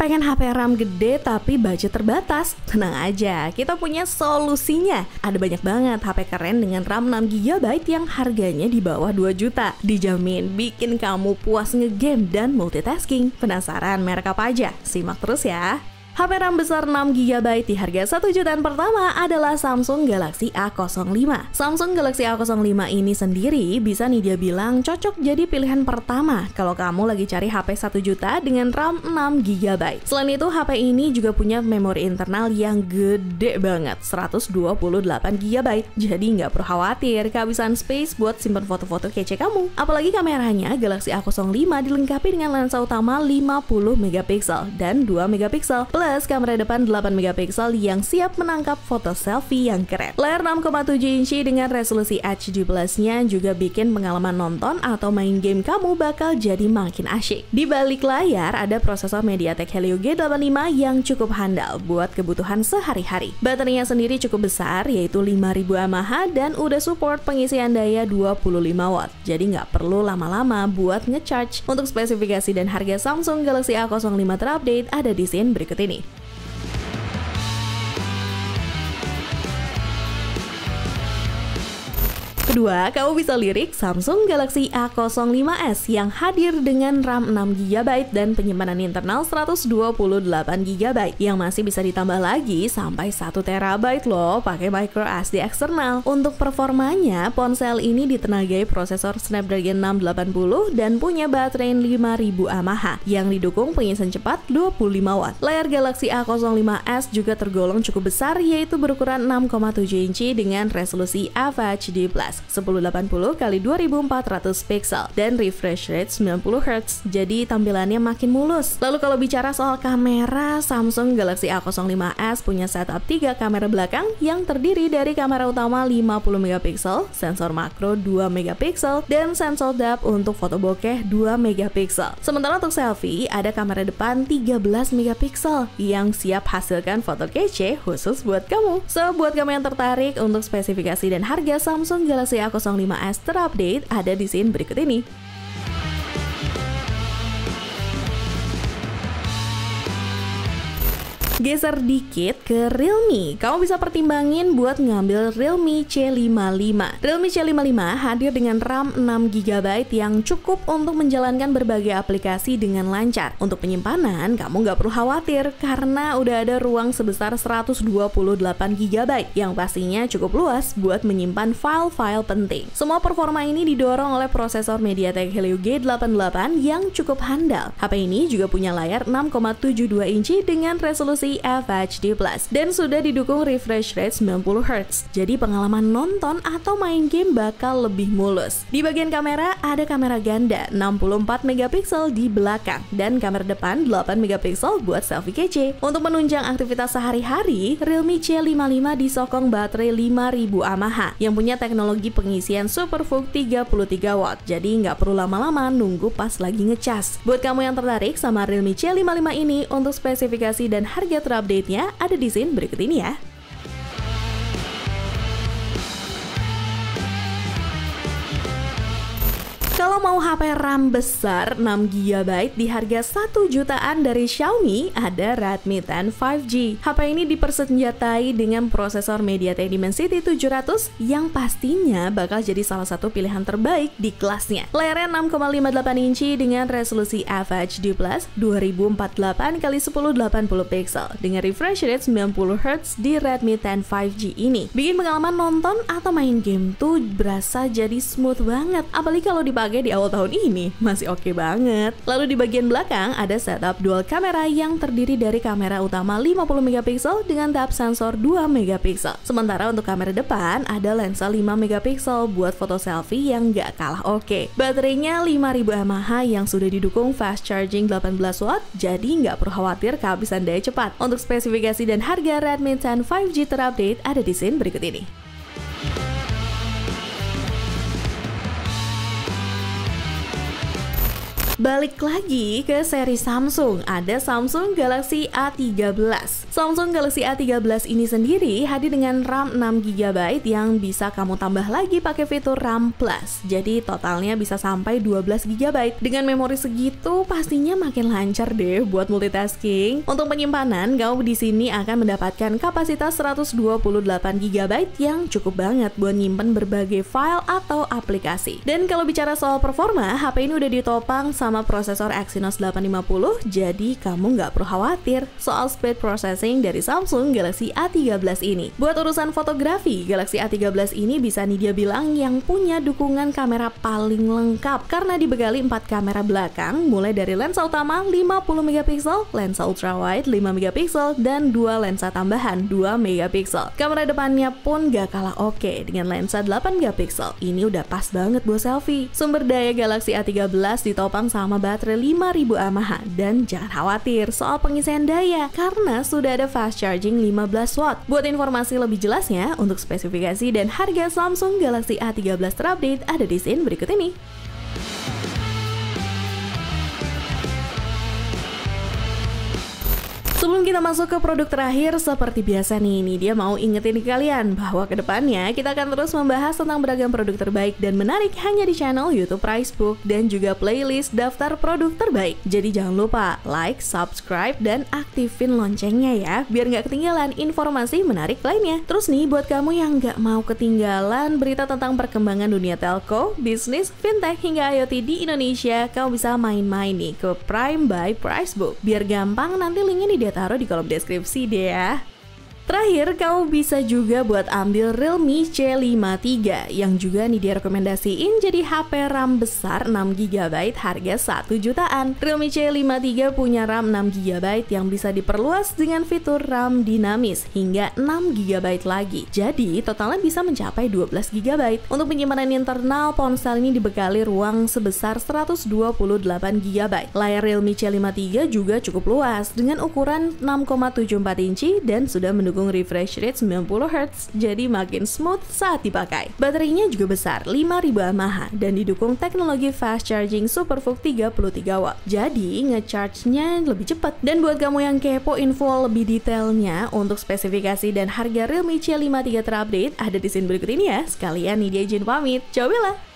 Pengen HP RAM gede tapi budget terbatas? Tenang aja, kita punya solusinya. Ada banyak banget HP keren dengan RAM 6GB yang harganya di bawah 2 juta. Dijamin bikin kamu puas ngegame dan multitasking. Penasaran merek apa aja? Simak terus ya. HP RAM besar 6GB di harga 1 jutaan pertama adalah Samsung Galaxy A05. Samsung Galaxy A05 ini sendiri bisa nih dia bilang cocok jadi pilihan pertama kalau kamu lagi cari HP 1 juta dengan RAM 6GB. Selain itu, HP ini juga punya memori internal yang gede banget, 128GB. Jadi nggak perlu khawatir kehabisan space buat simpan foto-foto kece kamu. Apalagi kameranya Galaxy A05 dilengkapi dengan lensa utama 50MP dan 2MP. Plus kamera depan 8MP yang siap menangkap foto selfie yang keren. Layar 6,7 inci dengan resolusi HD Plus-nya juga bikin pengalaman nonton atau main game kamu bakal jadi makin asyik. Di balik layar ada prosesor MediaTek Helio G85 yang cukup handal buat kebutuhan sehari-hari. Baterainya sendiri cukup besar yaitu 5000 mAh dan udah support pengisian daya 25W. Jadi nggak perlu lama-lama buat ngecharge. Untuk spesifikasi dan harga Samsung Galaxy A05 terupdate ada di scene berikut ini. Kedua, kamu bisa lirik Samsung Galaxy A05s yang hadir dengan RAM 6GB dan penyimpanan internal 128GB yang masih bisa ditambah lagi sampai 1TB loh pakai micro SD eksternal. Untuk performanya, ponsel ini ditenagai prosesor Snapdragon 680 dan punya baterai 5000 mAh yang didukung pengisian cepat 25W. Layar Galaxy A05s juga tergolong cukup besar yaitu berukuran 6,7 inci dengan resolusi FHD+. 1080x2400 pixel dan refresh rate 90Hz, jadi tampilannya makin mulus. Lalu kalau bicara soal kamera, Samsung Galaxy A05s punya setup 3 kamera belakang yang terdiri dari kamera utama 50MP, sensor makro 2MP, dan sensor depth untuk foto bokeh 2MP. Sementara untuk selfie, ada kamera depan 13MP yang siap hasilkan foto kece khusus buat kamu. So, buat kamu yang tertarik untuk spesifikasi dan harga Samsung Galaxy A05s terupdate ada di scene berikut ini. Geser dikit ke Realme, kamu bisa pertimbangin buat ngambil Realme C55. Realme C55 hadir dengan RAM 6GB yang cukup untuk menjalankan berbagai aplikasi dengan lancar. Untuk penyimpanan, kamu nggak perlu khawatir karena udah ada ruang sebesar 128GB yang pastinya cukup luas buat menyimpan file-file penting. Semua performa ini didorong oleh prosesor MediaTek Helio G88 yang cukup handal. HP ini juga punya layar 6,72 inci dengan resolusi FHD+, dan sudah didukung refresh rate 90Hz. Jadi pengalaman nonton atau main game bakal lebih mulus. Di bagian kamera ada kamera ganda 64MP di belakang dan kamera depan 8MP buat selfie kece. Untuk menunjang aktivitas sehari-hari, Realme C55 disokong baterai 5000 mAh yang punya teknologi pengisian SuperVOOC 33W. Jadi nggak perlu lama-lama nunggu pas lagi ngecas. Buat kamu yang tertarik sama Realme C55 ini, untuk spesifikasi dan harga terupdate-nya ada di scene berikut ini ya. Kalau mau HP RAM besar 6GB di harga 1 jutaan dari Xiaomi, ada Redmi 10 5G. HP ini dipersenjatai dengan prosesor MediaTek Dimensity 700 yang pastinya bakal jadi salah satu pilihan terbaik di kelasnya. Layarnya 6,58 inci dengan resolusi FHD+, 2048x1080 dengan refresh rate 90Hz di Redmi 10 5G ini. Bikin pengalaman nonton atau main game tuh berasa jadi smooth banget, apalagi kalau dipakai di awal tahun ini, masih oke banget. Lalu di bagian belakang ada setup dual kamera yang terdiri dari kamera utama 50MP dengan depth sensor 2MP. Sementara untuk kamera depan ada lensa 5MP buat foto selfie yang gak kalah oke. Baterainya 5000 mAh yang sudah didukung fast charging 18W, jadi nggak perlu khawatir kehabisan daya cepat. Untuk spesifikasi dan harga Redmi 10 5G terupdate ada di scene berikut ini. Balik lagi ke seri Samsung, ada Samsung Galaxy A13. Samsung Galaxy A13 ini sendiri hadir dengan RAM 6GB yang bisa kamu tambah lagi pakai fitur RAM Plus. Jadi totalnya bisa sampai 12GB. Dengan memori segitu pastinya makin lancar deh buat multitasking. Untuk penyimpanan, kamu di sini akan mendapatkan kapasitas 128GB yang cukup banget buat nyimpen berbagai file atau aplikasi. Dan kalau bicara soal performa, HP ini udah ditopang sama prosesor Exynos 850, jadi kamu nggak perlu khawatir soal speed processing dari Samsung Galaxy A13 ini. Buat urusan fotografi, Galaxy A13 ini bisa nih dia bilang yang punya dukungan kamera paling lengkap karena dibekali 4 kamera belakang, mulai dari lensa utama 50MP, lensa ultrawide 5MP, dan 2 lensa tambahan 2MP. Kamera depannya pun gak kalah oke dengan lensa 8MP. Ini udah pas banget buat selfie. Sumber daya Galaxy A13 ditopang sama baterai 5000 mAh, dan jangan khawatir soal pengisian daya karena sudah ada fast charging 15 watt. Buat informasi lebih jelasnya untuk spesifikasi dan harga Samsung Galaxy A13 terupdate ada di scene berikut ini. Sebelum kita masuk ke produk terakhir, seperti biasa nih, ini dia mau ingetin kalian bahwa kedepannya kita akan terus membahas tentang beragam produk terbaik dan menarik hanya di channel YouTube Pricebook dan juga playlist daftar produk terbaik. Jadi jangan lupa like, subscribe, dan aktifin loncengnya ya, biar nggak ketinggalan informasi menarik lainnya. Terus nih, buat kamu yang nggak mau ketinggalan berita tentang perkembangan dunia telco, bisnis, fintech, hingga IoT di Indonesia, kamu bisa main-main nih ke Prime by Pricebook. Biar gampang, nanti linknya di taruh di kolom deskripsi deh ya. Terakhir, kamu bisa juga buat ambil Realme C53 yang juga nih direkomendasiin jadi HP RAM besar 6GB harga 1 jutaan. Realme C53 punya RAM 6GB yang bisa diperluas dengan fitur RAM dinamis hingga 6GB lagi. Jadi totalnya bisa mencapai 12GB. Untuk penyimpanan internal, ponsel ini dibekali ruang sebesar 128GB. Layar Realme C53 juga cukup luas dengan ukuran 6,74 inci dan sudah mendukung refresh rate 90Hz, jadi makin smooth saat dipakai. Baterainya juga besar 5000 mAh dan didukung teknologi fast charging SuperVOOC 33W. Jadi ngecharge-nya lebih cepat. Dan buat kamu yang kepo info lebih detailnya untuk spesifikasi dan harga Realme C53 terupdate ada di scene berikut ini ya. Sekalian nih dia izin pamit. Ciao Bella.